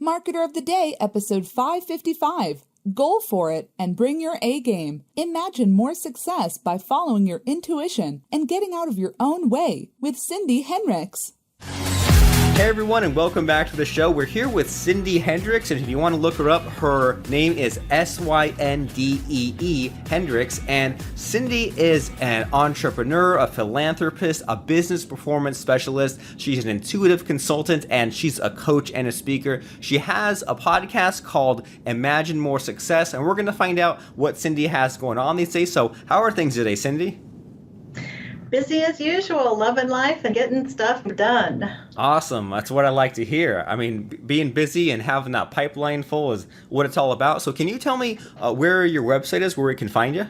Marketer of the Day, episode 555. Goal for it and bring your A game. Imagine more success by following your intuition and getting out of your own way with Syndee Hendricks. Hey everyone, and welcome back to the show. We're here with Syndee Hendricks, and if you want to look her up, her name is Syndee Hendricks, and Syndee is an entrepreneur, a philanthropist, a business performance specialist. She's an intuitive consultant, and she's a coach and a speaker. She has a podcast called Imagine More Success, and we're going to find out what Syndee has going on these days. So how are things today, Syndee? Busy as usual, loving life and getting stuff done. Awesome. That's what I like to hear. I mean, being busy and having that pipeline full is what it's all about. So can you tell me where your website is, where we can find you?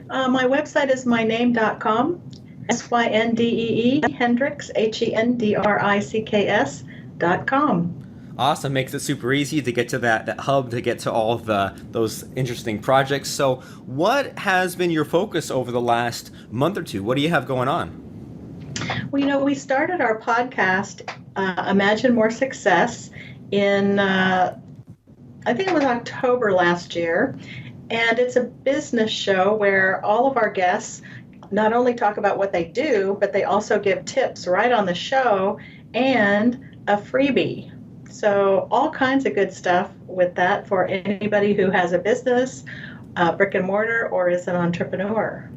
My website is myname.com, Syndee Hendricks, Hendricks.com. Awesome. Makes it super easy to get to that hub, to get to all of those interesting projects. So what has been your focus over the last month or two? What do you have going on? Well, we started our podcast, Imagine More Success, in, I think it was October last year. And it's a business show where all of our guests not only talk about what they do, but they also give tips right on the show and a freebie. So all kinds of good stuff with that for anybody who has a business, brick and mortar, or is an entrepreneur.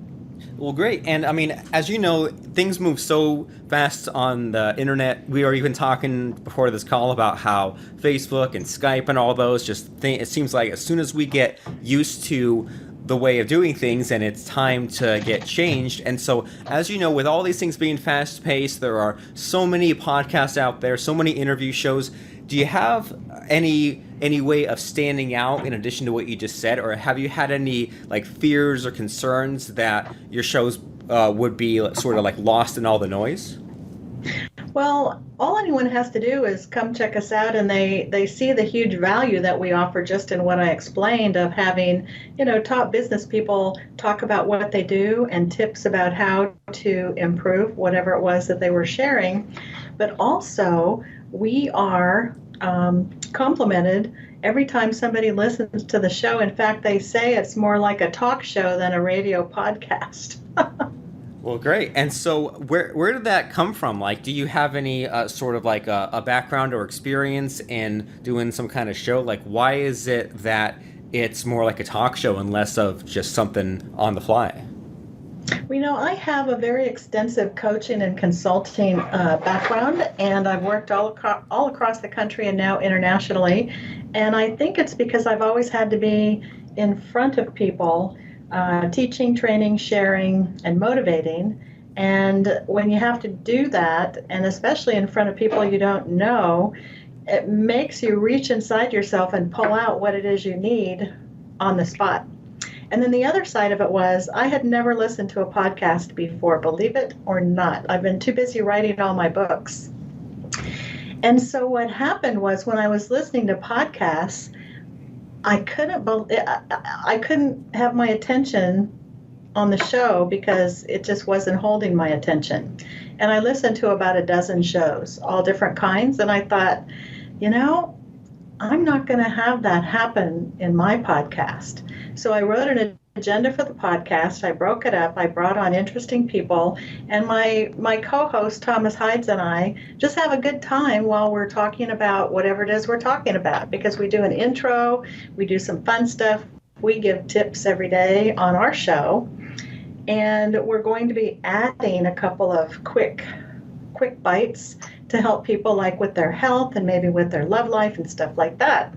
Well, great. And I mean, as you know, things move so fast on the internet. We were even talking before this call about how Facebook and Skype and all those it seems like as soon as we get used to the way of doing things, and it's time to get changed. And so, as you know, with all these things being fast-paced, there are so many podcasts out there, so many interview shows. Do you have any way of standing out in addition to what you just said, or have you had any fears or concerns that your shows would be sort of lost in all the noise? Well, all anyone has to do is come check us out, and they see the huge value that we offer just in what I explained of having, top business people talk about what they do and tips about how to improve whatever it was that they were sharing. But also, we are complimented every time somebody listens to the show. In fact, they say it's more like a talk show than a radio podcast. Well, great. And so where did that come from? Do you have any sort of a background or experience in doing some kind of show? Why is it that it's more like a talk show and less of just something on the fly? Well, I have a very extensive coaching and consulting background, and I've worked all across the country and now internationally. And I think it's because I've always had to be in front of people, teaching, training, sharing, and motivating. And when you have to do that, and especially in front of people you don't know, it makes you reach inside yourself and pull out what it is you need on the spot. And then the other side of it was I had never listened to a podcast before, believe it or not. I've been too busy writing all my books. And so what happened was when I was listening to podcasts, I couldn't have my attention on the show because it just wasn't holding my attention. And I listened to about a dozen shows, all different kinds, and I thought, I'm not going to have that happen in my podcast. So I wrote an agenda for the podcast. I broke it up. I brought on interesting people. And my co-host, Thomas Hydes, and I just have a good time while we're talking about whatever it is we're talking about, because we do an intro, we do some fun stuff, we give tips every day on our show. And we're going to be adding a couple of quick bites to help people with their health and maybe with their love life and stuff like that.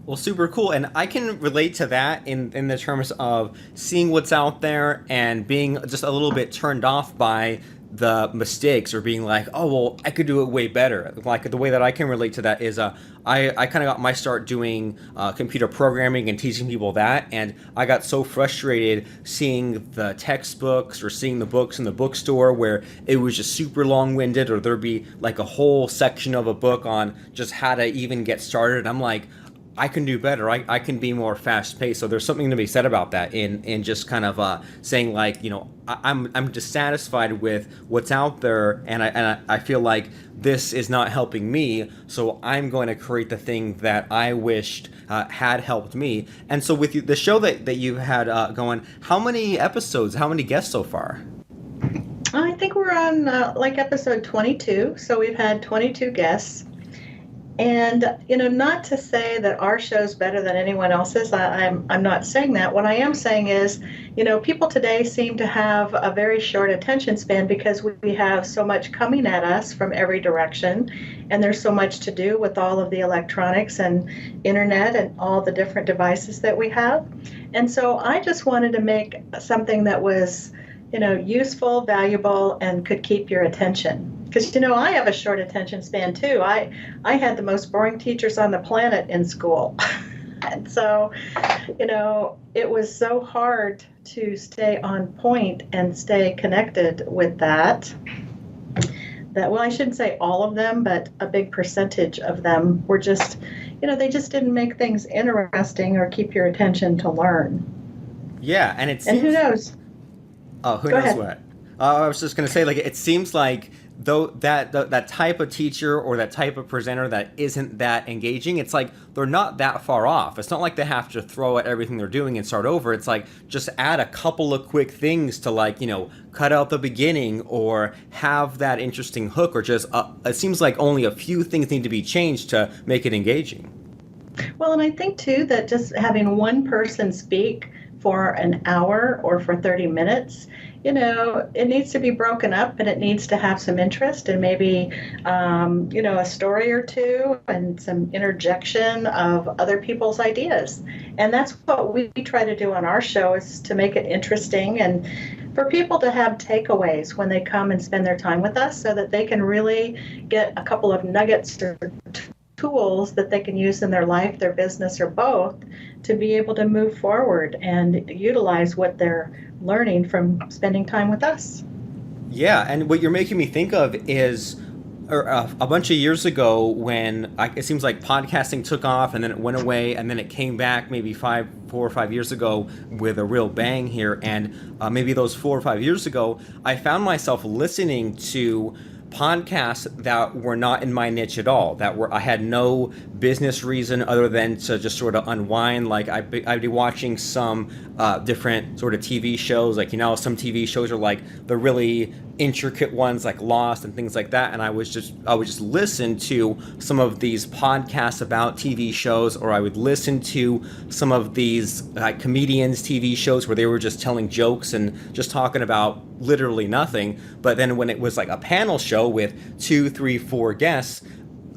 Well, super cool. And I can relate to that in the terms of seeing what's out there and being just a little bit turned off by the mistakes, or being like, oh, well, I could do it way better. The way that I can relate to that is I kind of got my start doing computer programming and teaching people that. And I got so frustrated seeing the textbooks or seeing the books in the bookstore where it was just super long-winded, or there'd be a whole section of a book on just how to even get started. I'm like, I can do better. I can be more fast paced. So there's something to be said about that in just kind of saying like, I'm dissatisfied with what's out there, and I feel like this is not helping me. So I'm going to create the thing that I wished had helped me. And so with the show that you had going, how many episodes, how many guests so far? I think we're on like episode 22. So we've had 22 guests. And, not to say that our show's better than anyone else's. I'm not saying that. What I am saying is, people today seem to have a very short attention span because we have so much coming at us from every direction. And there's so much to do with all of the electronics and internet and all the different devices that we have. And so I just wanted to make something that was, useful, valuable, and could keep your attention. Because, I have a short attention span, too. I had the most boring teachers on the planet in school. And so, it was so hard to stay on point and stay connected with that. Well, I shouldn't say all of them, but a big percentage of them were just, they just didn't make things interesting or keep your attention to learn. Yeah, and it seems... And who knows? Oh, who Go knows ahead. what? I was just going to say, like, it seems like though that type of teacher or that type of presenter that isn't that engaging, it's like they're not that far off. It's not like they have to throw at everything they're doing and start over. It's like just add a couple of quick things to, like, cut out the beginning or have that interesting hook, or just it seems like only a few things need to be changed to make it engaging. Well, and I think, too, that just having one person speak for an hour or for 30 minutes, it needs to be broken up, and it needs to have some interest and maybe, a story or two and some interjection of other people's ideas. And that's what we try to do on our show, is to make it interesting and for people to have takeaways when they come and spend their time with us, so that they can really get a couple of nuggets or tools that they can use in their life, their business, or both, to be able to move forward and utilize what they're learning from spending time with us. Yeah, and what you're making me think of is a bunch of years ago when it seems like podcasting took off and then it went away and then it came back maybe 4 or 5 years ago with a real bang here. And maybe those 4 or 5 years ago, I found myself listening to podcasts that were not in my niche at all, I had no business reason other than to just sort of unwind. Like I'd be watching some different sort of TV shows, like, some TV shows are like the really intricate ones like Lost and things like that, and I would just listen to some of these podcasts about TV shows, or I would listen to some of these comedians TV shows where they were just telling jokes and just talking about literally nothing. But then when it was like a panel show with 2, 3, 4 guests,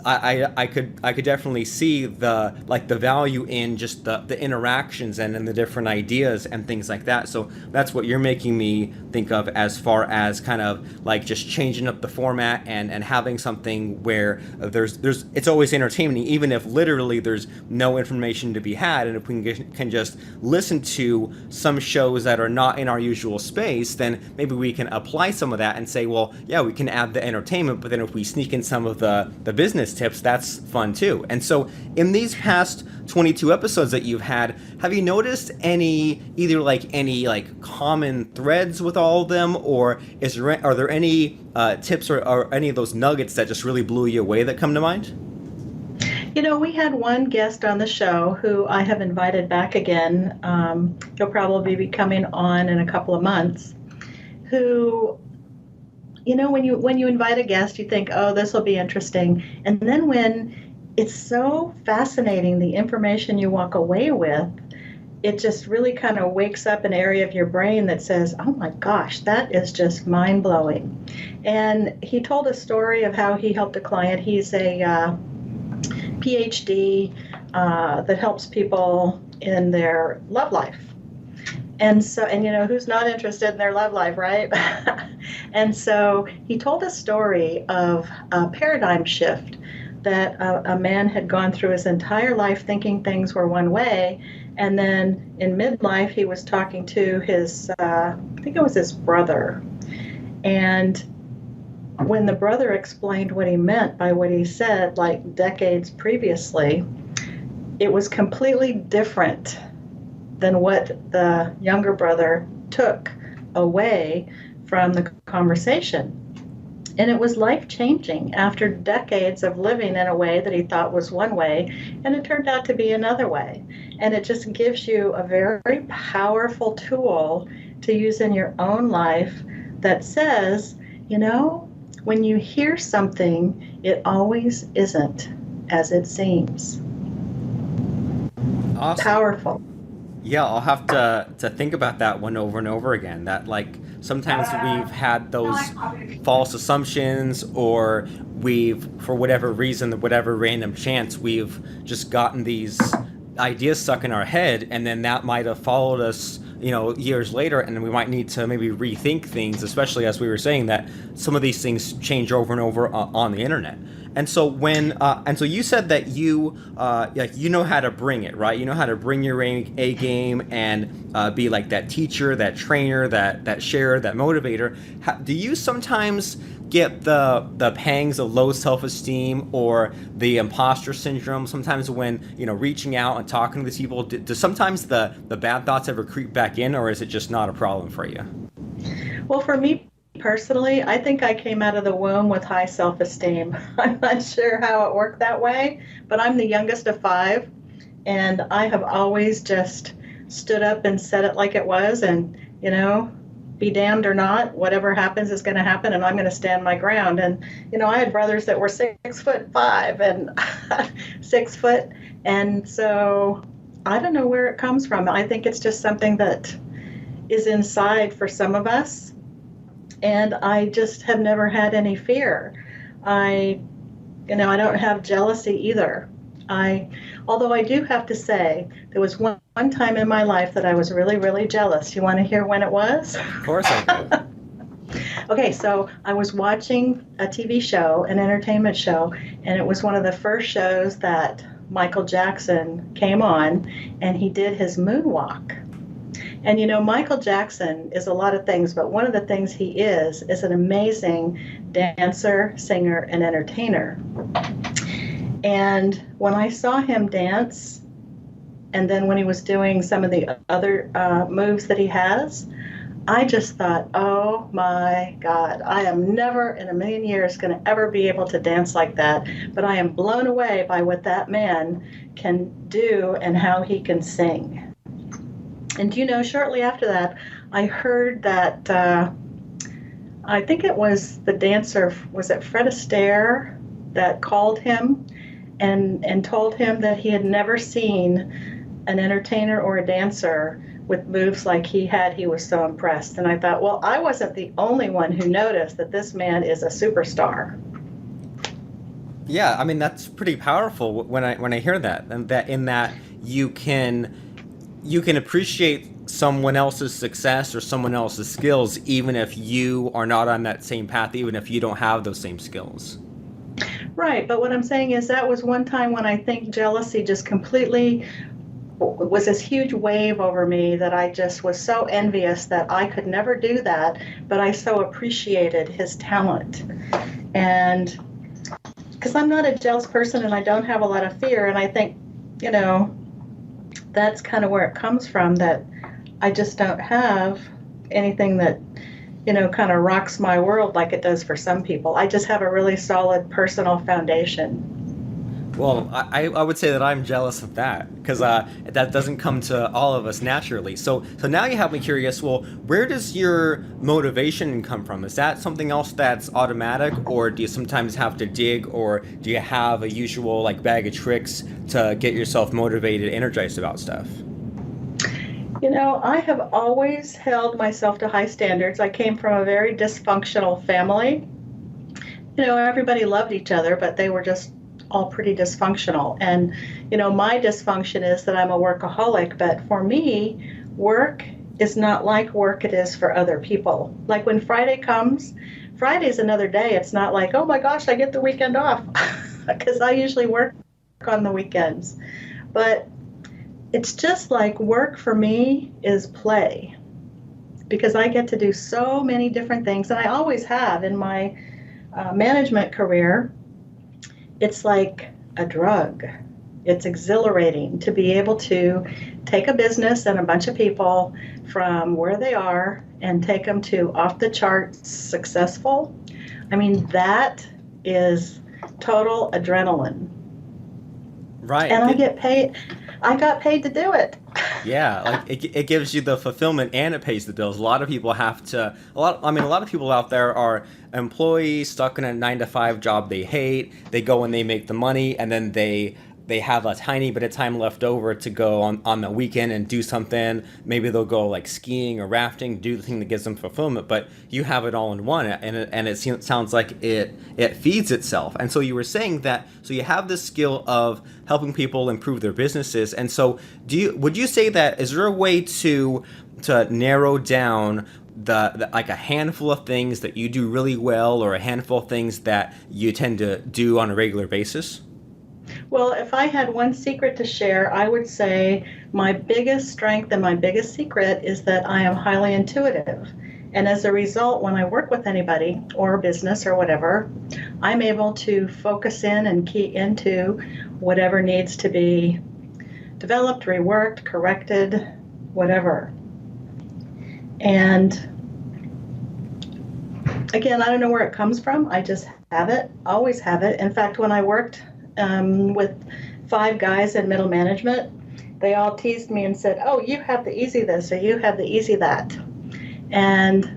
I could definitely see the value in just the interactions and the different ideas and things like that. So that's what you're making me think of as far as kind of like just changing up the format and having something where there's it's always entertainment, even if literally there's no information to be had. And if we can just listen to some shows that are not in our usual space, then maybe we can apply some of that and say, well, yeah, we can add the entertainment, but then if we sneak in some of the business tips, that's fun too. And so in these past 22 episodes that you've had, have you noticed any common threads with all of them, or are there any tips or any of those nuggets that just really blew you away that come to mind? We had one guest on the show who I have invited back again. He'll probably be coming on in a couple of months, who, when you invite a guest, you think, oh, this will be interesting. And then when it's so fascinating, the information you walk away with, it just really kind of wakes up an area of your brain that says, oh my gosh, that is just mind-blowing. And he told a story of how he helped a client. He's a PhD that helps people in their love life. And so, who's not interested in their love life, right? And so he told a story of a paradigm shift that a man had gone through his entire life thinking things were one way. And then in midlife, he was talking to his, I think it was his brother. And when the brother explained what he meant by what he said, like decades previously, it was completely different than what the younger brother took away from the conversation. And it was life-changing after decades of living in a way that he thought was one way, and it turned out to be another way. And it just gives you a very powerful tool to use in your own life that says, when you hear something, it always isn't as it seems. Awesome. Powerful. Yeah, I'll have to think about that one over and over again. That, like, sometimes we've had those false assumptions, or we've, for whatever reason, whatever random chance, we've just gotten these ideas stuck in our head, and then that might have followed us, years later, and we might need to maybe rethink things, especially as we were saying that some of these things change over and over on the internet. And so so you said that you know how to bring it, right? You know how to bring your A game and be like that teacher, that trainer, that sharer, that motivator. Do you sometimes get the pangs of low self-esteem or the imposter syndrome sometimes when reaching out and talking to these people? Do sometimes the bad thoughts ever creep back in, or is it just not a problem for you? Well, for me personally, I think I came out of the womb with high self-esteem. I'm not sure how it worked that way, but I'm the youngest of 5, and I have always just stood up and said it like it was, and be damned or not, whatever happens is going to happen, and I'm going to stand my ground. And I had brothers that were 6'5" and 6 foot, and so I don't know where it comes from. I think it's just something that is inside for some of us. And I just have never had any fear. I don't have jealousy either. Although I do have to say, there was one time in my life that I was really, really jealous. You want to hear when it was? Of course I do. Okay, so I was watching a TV show, an entertainment show, and it was one of the first shows that Michael Jackson came on, and he did his moonwalk. And Michael Jackson is a lot of things, but one of the things he is an amazing dancer, singer, and entertainer. And when I saw him dance, and then when he was doing some of the other moves that he has, I just thought, oh my God, I am never in a million years going to ever be able to dance like that. But I am blown away by what that man can do and how he can sing. And shortly after that, I heard that, I think it was the dancer, was it Fred Astaire, that called him and told him that he had never seen an entertainer or a dancer with moves like he had. He was so impressed. And I thought, well, I wasn't the only one who noticed that this man is a superstar. Yeah, I mean, that's pretty powerful when I hear that, and that you can appreciate someone else's success or someone else's skills, even if you are not on that same path, even if you don't have those same skills. Right, but what I'm saying is that was one time when I think jealousy just completely was this huge wave over me, that I just was so envious that I could never do that, but I so appreciated his talent. And because I'm not a jealous person and I don't have a lot of fear, and I think, that's kind of where it comes from, that I just don't have anything that, kind of rocks my world like it does for some people. I just have a really solid personal foundation. Well, I would say that I'm jealous of that, because that doesn't come to all of us naturally. So now you have me curious, well, where does your motivation come from? Is that something else that's automatic, or do you sometimes have to dig, or do you have a usual bag of tricks to get yourself motivated, energized about stuff? I have always held myself to high standards. I came from a very dysfunctional family. Everybody loved each other, but they were just all pretty dysfunctional. And, my dysfunction is that I'm a workaholic, but for me, work is not like work it is for other people. Like when Friday comes, Friday's another day. It's not like, oh my gosh, I get the weekend off, because I usually work on the weekends. But it's just like work for me is play, because I get to do so many different things, and I always have in my management career. It's like a drug. It's exhilarating to be able to take a business and a bunch of people from where they are and take them to off the charts successful. I mean, that is total adrenaline. Right. And I get paid. I got paid to do it. Yeah, like it gives you the fulfillment and it pays the bills. A lot of people have to. A lot of people out there are employees stuck in a 9-to-5 job they hate. They go and they make the money, and then they have a tiny bit of time left over to go on the weekend and do something. Maybe they'll go like skiing or rafting, do the thing that gives them fulfillment. But you have it all in one, and it sounds like it feeds itself. And so you were saying that, so you have this skill of helping people improve their businesses. And so would you say that, is there a way to narrow down the like a handful of things that you do really well, or a handful of things that you tend to do on a regular basis? Well, if I had one secret to share, I would say my biggest strength and my biggest secret is that I am highly intuitive. And as a result, when I work with anybody or a business or whatever, I'm able to focus in and key into whatever needs to be developed, reworked, corrected, whatever. And again, I don't know where it comes from. I just have it, always have it. In fact, when I worked with 5 guys in middle management, they all teased me and said, "Oh, you have the easy this," or "You have the easy that." And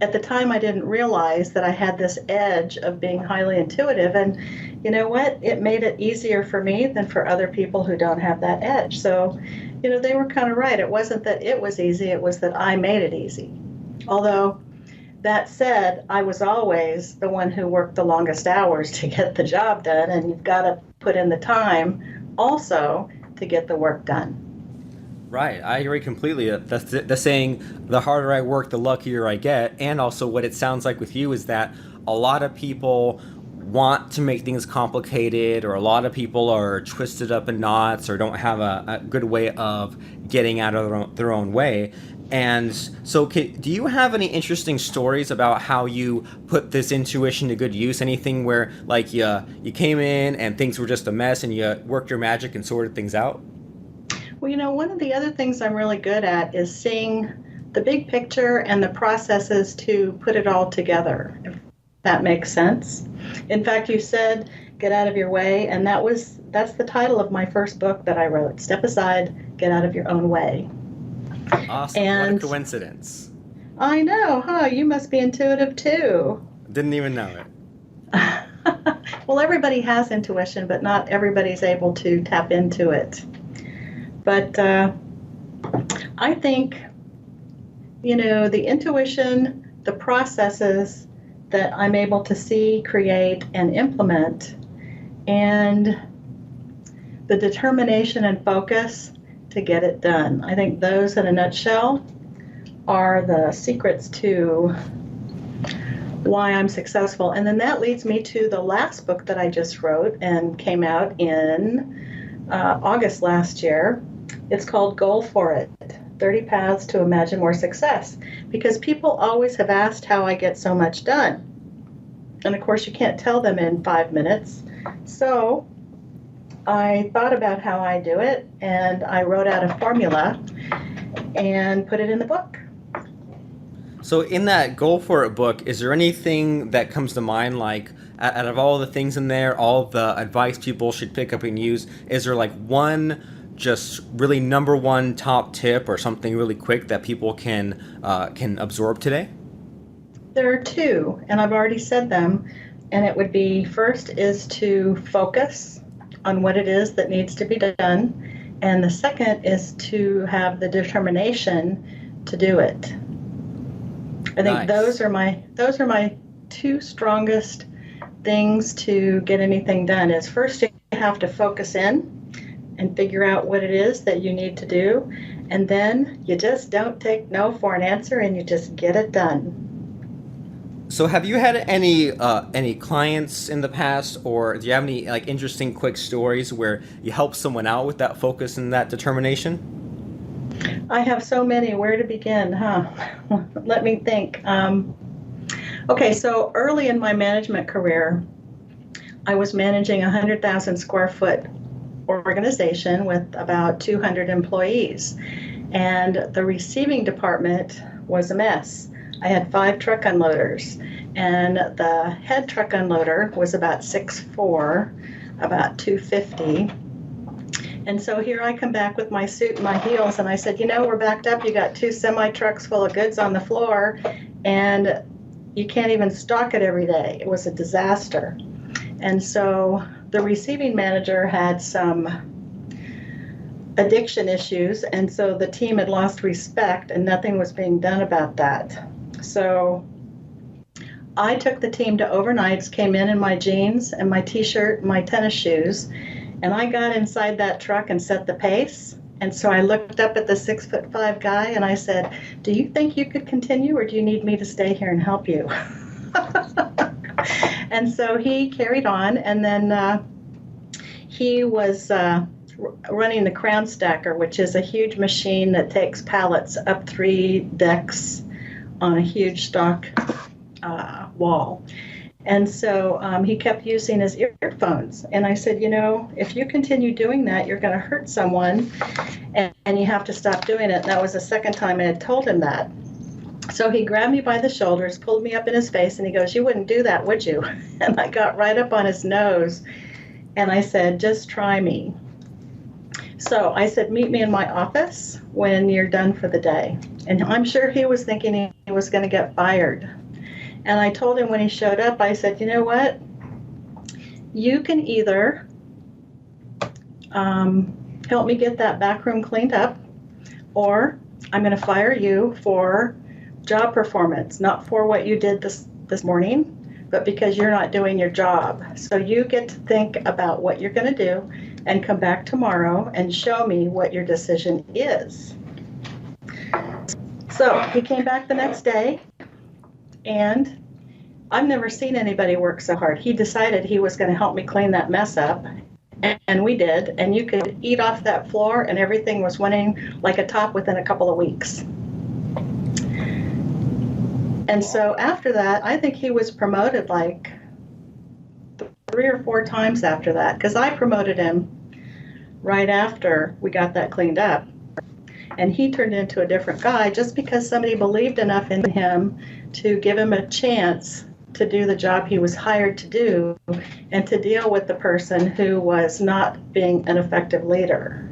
at the time, I didn't realize that I had this edge of being highly intuitive. And you know what? It made it easier for me than for other people who don't have that edge. So, they were kind of right. It wasn't that it was easy, it was that I made it easy. Although, that said, I was always the one who worked the longest hours to get the job done, and you've got to put in the time also to get the work done. Right, I agree completely. That's the saying, the harder I work, the luckier I get. And also what it sounds like with you is that a lot of people want to make things complicated, or a lot of people are twisted up in knots, or don't have a good way of getting out of their own way. And so do you have any interesting stories about how you put this intuition to good use? Anything where like you came in and things were just a mess and you worked your magic and sorted things out? Well, one of the other things I'm really good at is seeing the big picture and the processes to put it all together, if that makes sense. In fact, you said get out of your way, and that's the title of my first book that I wrote, Step Aside, Get Out of Your Own Way. Awesome. And what a coincidence. I know, huh? You must be intuitive too. Didn't even know it. Well, everybody has intuition, but not everybody's able to tap into it. But I think, the intuition, the processes that I'm able to see, create, and implement, and the determination and focus to get it done. I think those, in a nutshell, are the secrets to why I'm successful. And then that leads me to the last book that I just wrote and came out in August last year. It's called Goal for It, 30 Paths to Imagine More Success, because people always have asked how I get so much done. And of course, you can't tell them in 5 minutes. So I thought about how I do it, and I wrote out a formula and put it in the book. So in that Goal for It book, is there anything that comes to mind, like out of all the things in there, all the advice people should pick up and use, is there like one just really number one top tip or something really quick that people can absorb today? There are 2, and I've already said them, and it would be, first is to focus on what it is that needs to be done, and the second is to have the determination to do it. I think those are my 2 strongest things to get anything done. Is first you have to focus in and figure out what it is that you need to do, and then you just don't take no for an answer, and you just get it done. So have you had any clients in the past, or do you have any like interesting quick stories where you help someone out with that focus and that determination? I have so many. Where to begin, huh? Let me think. Okay, so early in my management career, I was managing a 100,000 square foot organization with about 200 employees. And the receiving department was a mess. I had 5 truck unloaders, and the head truck unloader was about 6'4", about 250. And so here I come back with my suit and my heels, and I said, we're backed up. You got 2 semi-trucks full of goods on the floor, and you can't even stock it every day. It was a disaster. And so the receiving manager had some addiction issues, and so the team had lost respect, and nothing was being done about that. So I took the team to overnights, came in my jeans and my t-shirt and my tennis shoes, and I got inside that truck and set the pace. And so I looked up at the 6'5" guy and I said, "Do you think you could continue, or do you need me to stay here and help you?" And so he carried on, and then he was running the crown stacker, which is a huge machine that takes pallets up 3 decks on a huge stock wall. And so he kept using his earphones. And I said, if you continue doing that, you're going to hurt someone, and you have to stop doing it. And that was the second time I had told him that. So he grabbed me by the shoulders, pulled me up in his face, and he goes, "You wouldn't do that, would you?" And I got right up on his nose, and I said, "Just try me." So I said, "Meet me in my office when you're done for the day." And I'm sure he was thinking he was going to get fired. And I told him when he showed up, I said, "You know what? You can either help me get that back room cleaned up, or I'm going to fire you for job performance, not for what you did this morning, but because you're not doing your job. So you get to think about what you're going to do and come back tomorrow and show me what your decision is." So he came back the next day, and I've never seen anybody work so hard. He decided he was going to help me clean that mess up, and we did. And you could eat off that floor, and everything was winning like a top within a couple of weeks. And so after that, I think he was promoted like 3 or 4 times after that, because I promoted him right after we got that cleaned up. And he turned into a different guy just because somebody believed enough in him to give him a chance to do the job he was hired to do and to deal with the person who was not being an effective leader.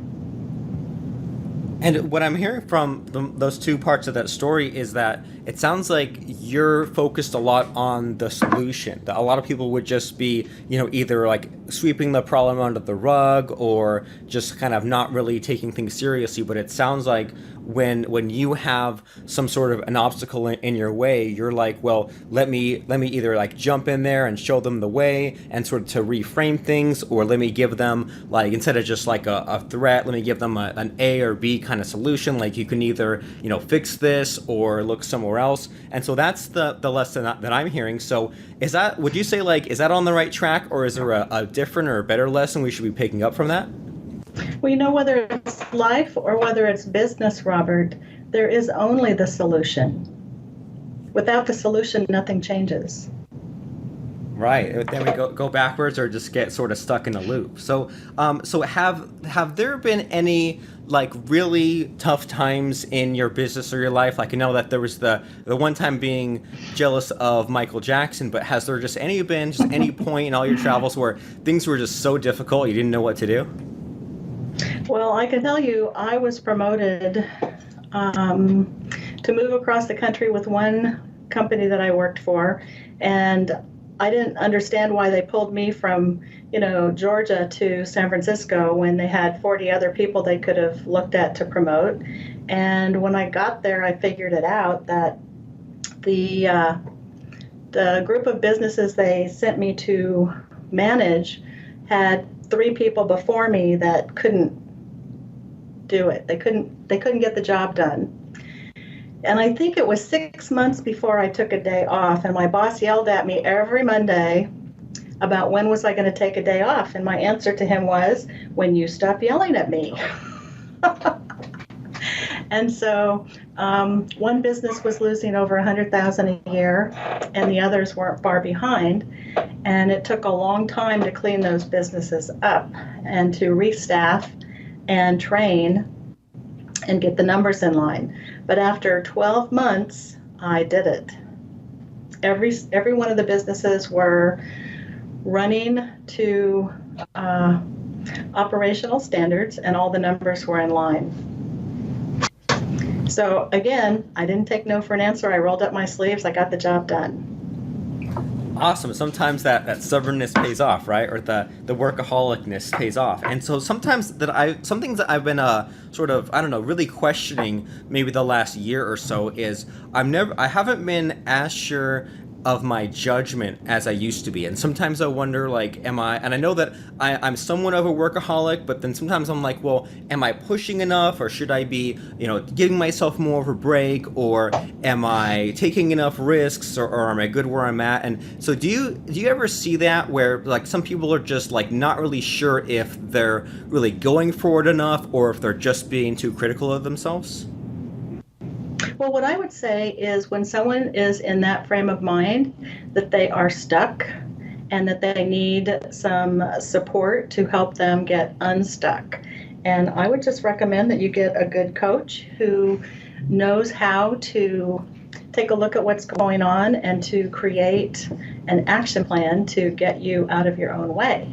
And what I'm hearing from those 2 parts of that story is that it sounds like you're focused a lot on the solution. That a lot of people would just be, either like sweeping the problem under the rug or just kind of not really taking things seriously. But it sounds like when you have some sort of an obstacle in your way, you're like, well, let me either like jump in there and show them the way and sort of to reframe things, or let me give them, like, instead of just like a threat, let me give them an A or B kind of solution. Like, you can either, fix this or look somewhere else. And so that's the lesson that I'm hearing. So would you say, like, is that on the right track, or is there a different or a better lesson we should be picking up from that? Well, whether it's life or whether it's business, Robert, there is only the solution. Without the solution, nothing changes. Right. Then we go backwards or just get sort of stuck in a loop. So have there been any like really tough times in your business or your life? Like, I know that there was the one time being jealous of Michael Jackson, but has there just any point in all your travels where things were just so difficult you didn't know what to do? Well, I can tell you, I was promoted to move across the country with one company that I worked for, and I didn't understand why they pulled me from, Georgia to San Francisco when they had 40 other people they could have looked at to promote. And when I got there, I figured it out that the group of businesses they sent me to manage had 3 people before me that couldn't do it. They couldn't get the job done. And I think it was 6 months before I took a day off, and my boss yelled at me every Monday about when was I going to take a day off. And my answer to him was, when you stop yelling at me. And so one business was losing over 100,000 a year, and the others weren't far behind. And it took a long time to clean those businesses up and to restaff and train and get the numbers in line. But after 12 months, I did it. Every one of the businesses were running to operational standards, and all the numbers were in line. So again, I didn't take no for an answer. I rolled up my sleeves. I got the job done. Awesome. Sometimes that stubbornness pays off, right? Or the workaholicness pays off. And so sometimes some things that I've been sort of, I don't know, really questioning maybe the last year or so is I haven't been as sure of my judgment as I used to be. And sometimes I wonder, like, and I know that I'm somewhat of a workaholic, but then sometimes I'm like, well, am I pushing enough, or should I be, giving myself more of a break, or am I taking enough risks, or am I good where I'm at? And so do you ever see that where, like, some people are just, like, not really sure if they're really going for it enough, or if they're just being too critical of themselves? Well, what I would say is when someone is in that frame of mind that they are stuck and that they need some support to help them get unstuck. And I would just recommend that you get a good coach who knows how to take a look at what's going on and to create an action plan to get you out of your own way.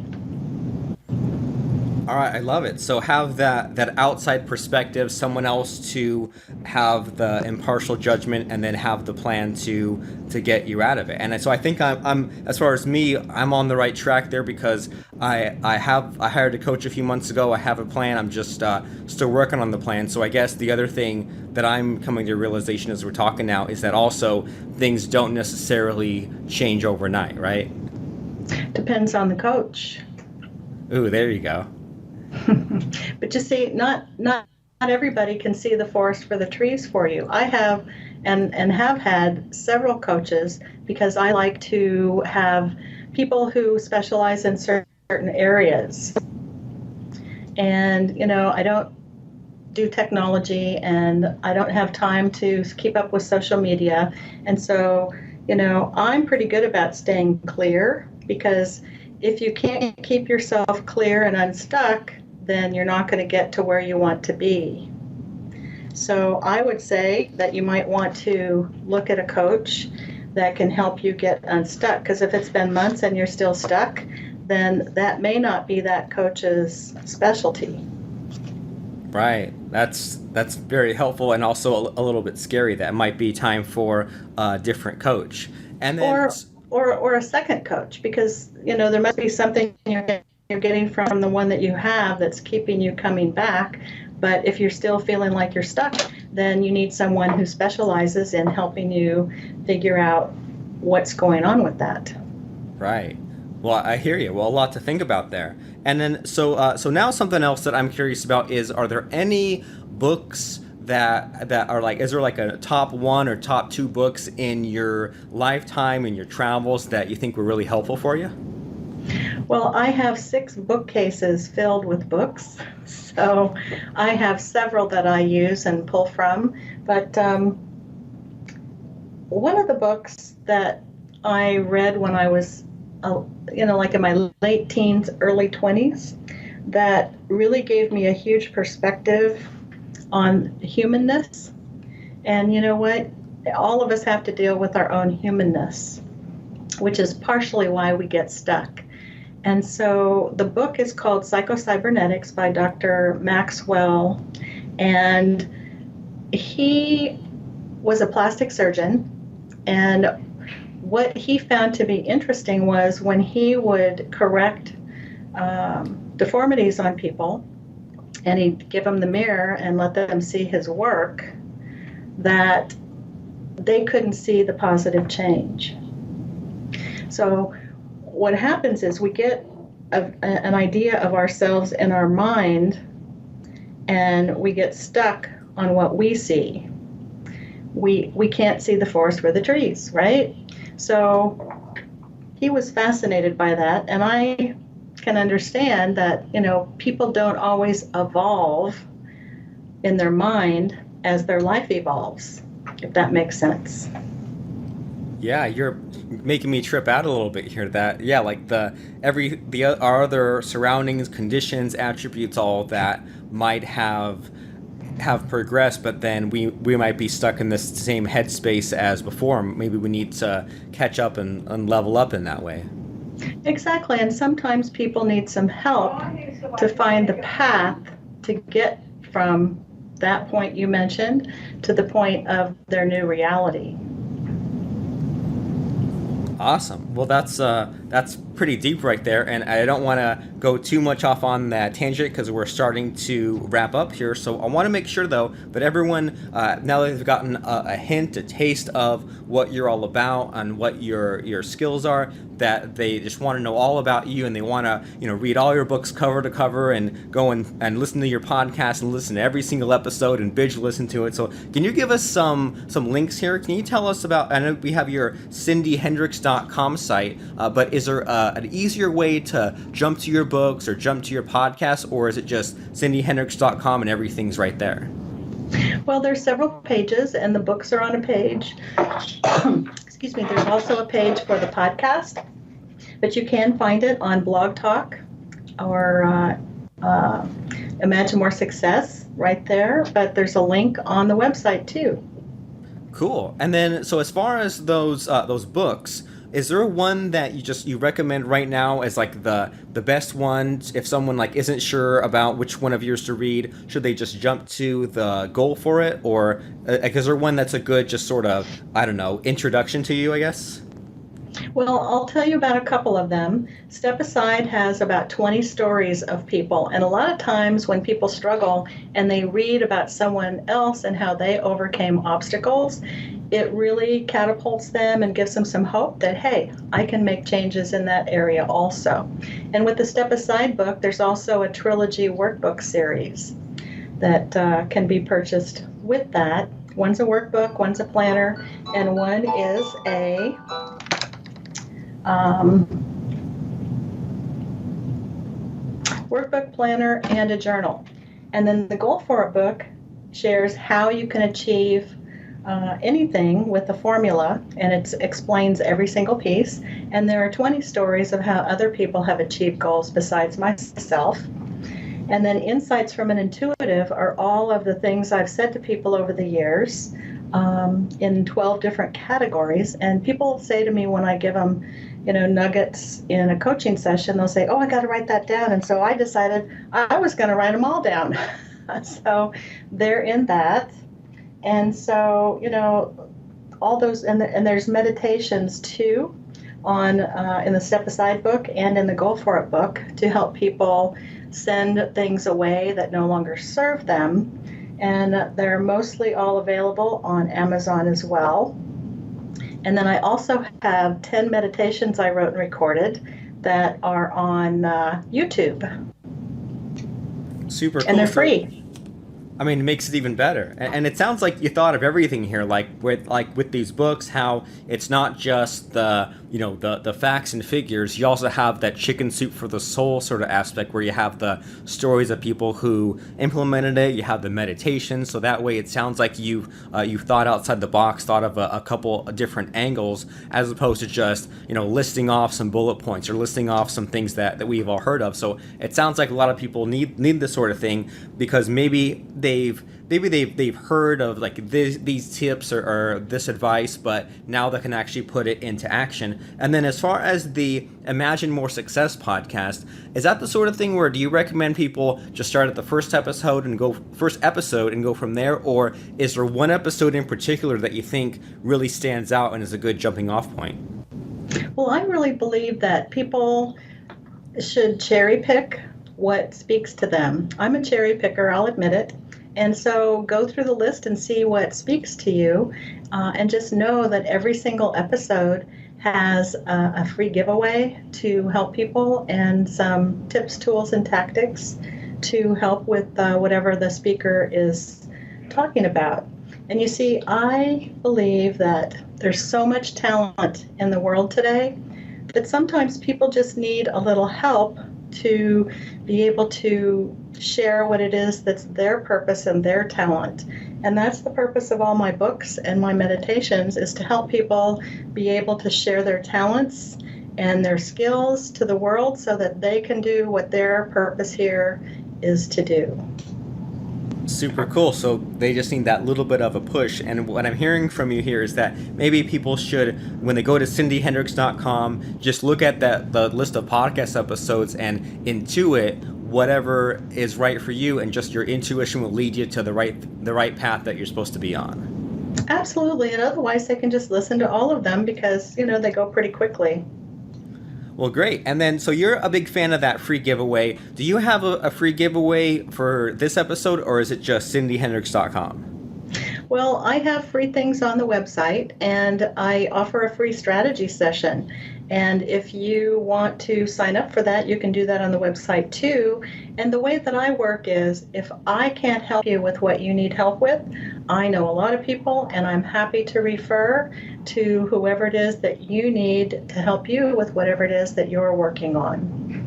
All right, I love it. So have that outside perspective, someone else to have the impartial judgment, and then have the plan to get you out of it. And so I think I'm as far as me, I'm on the right track there, because I hired a coach a few months ago. I have a plan. I'm just still working on the plan. So I guess the other thing that I'm coming to realization as we're talking now is that also things don't necessarily change overnight, right? Depends on the coach. Ooh, there you go. But you see, not everybody can see the forest for the trees for you. I have and have had several coaches, because I like to have people who specialize in certain areas. And, I don't do technology, and I don't have time to keep up with social media. And so, I'm pretty good about staying clear, because if you can't keep yourself clear and unstuck, then you're not going to get to where you want to be. So I would say that you might want to look at a coach that can help you get unstuck, because if it's been months and you're still stuck, then that may not be that coach's specialty. Right. That's very helpful, and also a little bit scary that it might be time for a different coach. And then or a second coach, because there must be something you're getting from the one that you have that's keeping you coming back. But if you're still feeling like you're stuck, then you need someone who specializes in helping you figure out what's going on with that. Right. Well, I hear you. Well, a lot to think about there. And then so now something else that I'm curious about is, are there any books that are like, is there like a top one or top two books in your lifetime, in your travels, that you think were really helpful for you? Well, I have 6 bookcases filled with books, so I have several that I use and pull from. But one of the books that I read when I was, like in my late teens, early 20s, that really gave me a huge perspective on humanness. And you know what? All of us have to deal with our own humanness, which is partially why we get stuck. And so the book is called Psycho-Cybernetics by Dr. Maxwell, and he was a plastic surgeon. And what he found to be interesting was when he would correct deformities on people, and he'd give them the mirror and let them see his work, that they couldn't see the positive change. So what happens is we get an idea of ourselves in our mind, and we get stuck on what we see. We can't see the forest for the trees, right? So he was fascinated by that, and I can understand that, people don't always evolve in their mind as their life evolves, if that makes sense. Yeah, you're making me trip out a little bit here. That yeah, like our other surroundings, conditions, attributes, all that might have progressed, but then we might be stuck in this same headspace as before. Maybe we need to catch up and level up in that way. Exactly, and sometimes people need some help to find the path to get from that point you mentioned to the point of their new reality. Awesome. Well, that's pretty deep right there, and I don't want to go too much off on that tangent because we're starting to wrap up here. So I want to make sure, though, that everyone, now that they've gotten a hint, a taste of what you're all about and what your skills are, that they just want to know all about you, and they want to read all your books cover to cover and go and listen to your podcast and listen to every single episode and binge listen to it. So can you give us some links here? Can you tell us about? I know we have your SyndeeHendricks.com site, but is there an easier way to jump to your books or jump to your podcast, or is it just SyndeeHendricks.com and everything's right there? Well, there's several pages, and the books are on a page. Excuse me. There's also a page for the podcast, but you can find it on Blog Talk or Imagine More Success right there. But there's a link on the website too. Cool. And then, so as far as those books, is there one that you recommend right now as like the best one if someone like isn't sure about which one of yours to read? Should they just jump to the Goal for It, or is there one that's a good just sort of, I don't know, introduction to you, I guess? Well, I'll tell you about a couple of them. Step Aside has about 20 stories of people, and a lot of times when people struggle and they read about someone else and how they overcame obstacles, it really catapults them and gives them some hope that, hey, I can make changes in that area also. And with the Step Aside book, there's also a trilogy workbook series that can be purchased with that. One's a workbook, one's a planner, and one is a workbook, planner, and a journal. And then the Goal for It book shares how you can achieve anything with a formula, and it explains every single piece. And there are 20 stories of how other people have achieved goals besides myself. And then Insights from an Intuitive are all of the things I've said to people over the years in 12 different categories. And people say to me when I give them nuggets in a coaching session, they'll say, oh, I got to write that down. And so I decided I was going to write them all down. So they're in that. And so, all those, and there's meditations too on in the Step Aside book and in the Goal for It book to help people send things away that no longer serve them. And they're mostly all available on Amazon as well. And then I also have 10 meditations I wrote and recorded that are on YouTube. Super cool. And they're free. I mean, it makes it even better. And it sounds like you thought of everything here, like with these books, how it's not just the facts and figures. You also have that chicken soup for the soul sort of aspect where you have the stories of people who implemented it. You have the meditation. So that way it sounds like you've thought outside the box, thought of a couple of different angles, as opposed to just, listing off some bullet points or listing off some things that we've all heard of. So it sounds like a lot of people need this sort of thing because maybe they've heard of like these tips or this advice, but now they can actually put it into action. And then as far as the Imagine More Success podcast, is that the sort of thing where do you recommend people just start at the first episode and go from there, or is there one episode in particular that you think really stands out and is a good jumping off point? Well, I really believe that people should cherry pick what speaks to them. I'm a cherry picker, I'll admit it. And so go through the list and see what speaks to you, and just know that every single episode has a free giveaway to help people and some tips, tools, and tactics to help with whatever the speaker is talking about. And you see, I believe that there's so much talent in the world today that sometimes people just need a little help to be able to share what it is that's their purpose and their talent. And that's the purpose of all my books and my meditations, is to help people be able to share their talents and their skills to the world so that they can do what their purpose here is to do. Super cool. So they just need that little bit of a push. And what I'm hearing from you here is that maybe people should, when they go to syndeehendricks.com, just look at the list of podcast episodes and intuit whatever is right for you, and just your intuition will lead you to the right path that you're supposed to be on. Absolutely. And otherwise they can just listen to all of them because, they go pretty quickly. Well, great. And then, so you're a big fan of that free giveaway. Do you have a free giveaway for this episode, or is it just syndeehendricks.com? Well, I have free things on the website, and I offer a free strategy session. And if you want to sign up for that, you can do that on the website too. And the way that I work is, if I can't help you with what you need help with, I know a lot of people, and I'm happy to refer to whoever it is that you need to help you with whatever it is that you're working on.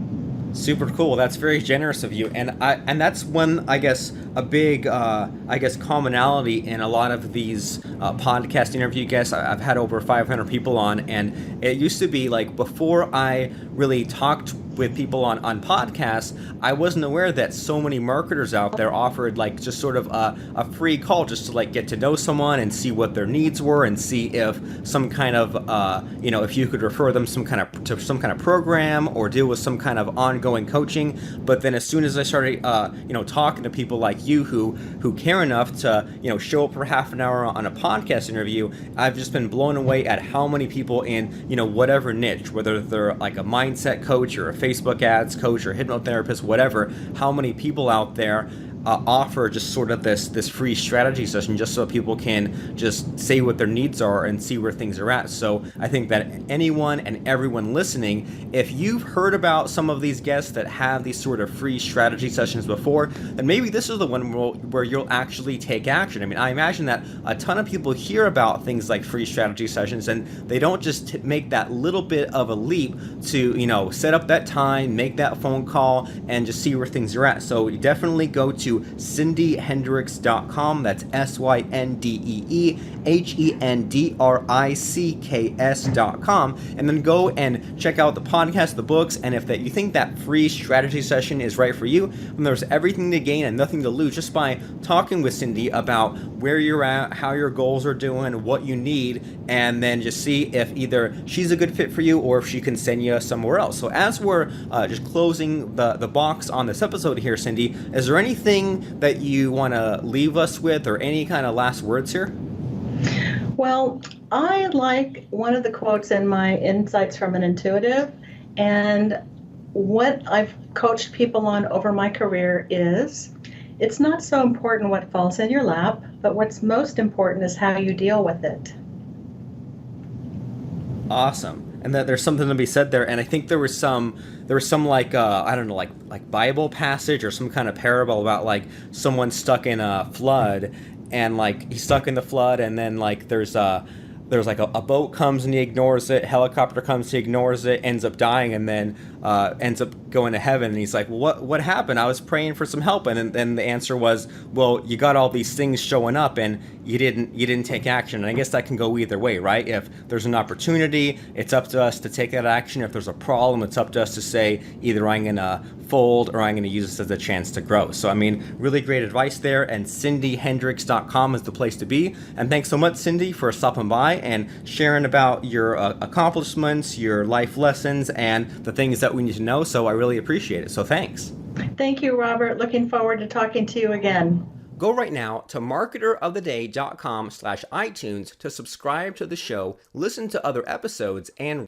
Super cool. That's very generous of you. And that's one, I guess, a big, commonality in a lot of these podcast interview guests. I've had over 500 people on, and it used to be like, before I really talked with people on podcasts, I wasn't aware that so many marketers out there offered like just sort of a free call just to like get to know someone and see what their needs were, and see if some kind of if you could refer them to some kind of program or deal with some kind of ongoing coaching. But then as soon as I started talking to people like you who care enough to show up for half an hour on a podcast interview, I've just been blown away at how many people in whatever niche, whether they're like a mindset coach or a Facebook ads coach or hypnotherapist, whatever, how many people out there offer just sort of this free strategy session just so people can just say what their needs are and see where things are at. So I think that anyone and everyone listening, if you've heard about some of these guests that have these sort of free strategy sessions before, then maybe this is the one where you'll actually take action. I mean, I imagine that a ton of people hear about things like free strategy sessions and they don't just make that little bit of a leap to, set up that time, make that phone call, and just see where things are at. So definitely go to syndeehendricks.com. That's syndeehendricks.com, and then go and check out the podcast, the books, and if you think that free strategy session is right for you, then there's everything to gain and nothing to lose just by talking with Syndee about where you're at, how your goals are doing, what you need, and then just see if either she's a good fit for you or if she can send you somewhere else. So as we're just closing the box on this episode here, Syndee, is there anything that you want to leave us with, or any kind of last words here? Well, I like one of the quotes in my Insights from an Intuitive, and what I've coached people on over my career is, it's not so important what falls in your lap, but what's most important is how you deal with it. Awesome. And that there's something to be said there. And I think there was some like like Bible passage or some kind of parable about like someone stuck in a flood, and like he's stuck in the flood, and then like there's like a boat comes and he ignores it, helicopter comes, he ignores it, ends up dying, and then ends up going to heaven. And he's like, well, what happened? I was praying for some help. And then the answer was, well, you got all these things showing up and you didn't take action. And I guess that can go either way, right? If there's an opportunity, it's up to us to take that action. If there's a problem, it's up to us to say, either I'm going to fold or I'm going to use this as a chance to grow. So, I mean, really great advice there. And syndeehendricks.com is the place to be. And thanks so much, Syndee, for stopping by and sharing about your accomplishments, your life lessons, and the things that we need to know. So I really appreciate it. So thanks. Thank you, Robert. Looking forward to talking to you again. Go right now to marketeroftheday.com/iTunes to subscribe to the show, listen to other episodes, and